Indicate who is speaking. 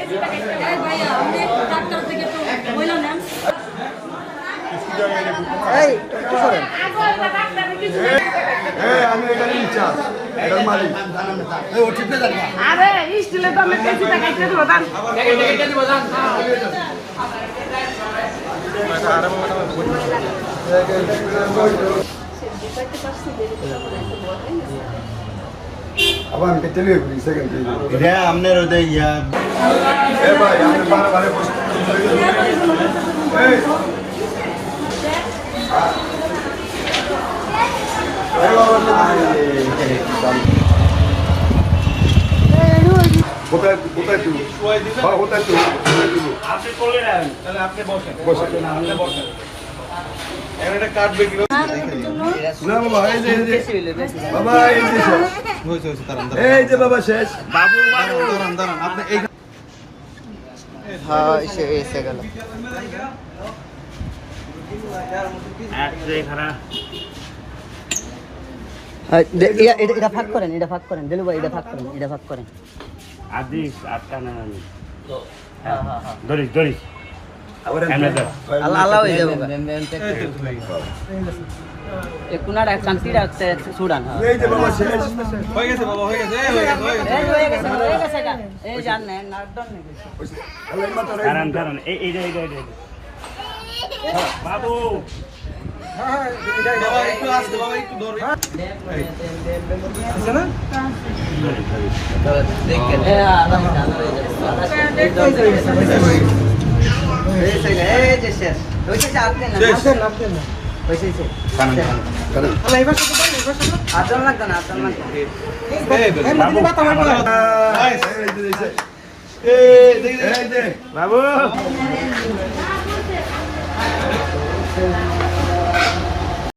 Speaker 1: ভাইয়া আপনি ডাক্তার থেকে তো বইলা নেন
Speaker 2: এই একটু সরেন
Speaker 3: আমি এখানে ইনচার্জ এটার মালিক ও ঠিক আছে
Speaker 4: আরে স্টিলের দামে কেজি টাকা কেটে দেবো দাম কেটে দেবো দাম
Speaker 3: আবার আমি কেটে লিয়ে ঘুরি সেকেন্ড
Speaker 2: এটা আপনার ওদের ইয়া
Speaker 3: এ ভাই আমি বারে বারে বসে এই কোথায় কোথায় তুই কোথায় তুই
Speaker 5: আপনি চলে যান তাহলে আপনি বসেন বসেন না আপনি বসেন একটা কাটবে কি
Speaker 3: না বাবা এই যে বাবা এই যে এই যে বাবা শেষ
Speaker 5: বাবু দাঁড়ান আপনি এই
Speaker 2: হ্যাঁ এসে গেল এটা ভাগ করেন দিলু ভাই এটা ভাগ করেন
Speaker 5: আদিস আটটা না দরিস
Speaker 2: আল্লাহ হয়ে যাবে কোনাটা কান্তিটা সুড়ান
Speaker 3: এই যে বাবা শেষ
Speaker 5: হয়ে গেছে বাবা হয়ে গেছে
Speaker 2: এই জানেন নাটন নাকি
Speaker 3: আল্লাহ মাতা রে
Speaker 5: দাঁড়ান এই বাবু বাবা একটু আসতে বাবা একটু ধরে আছে না
Speaker 2: দেখেন এই যে শেষ ওইটা আপনি না আপনি না ওইটাই শেষ আল্লাহ এবার সাথে আদর লাগবে না
Speaker 5: এই বাবু
Speaker 3: এই যে
Speaker 5: বাবু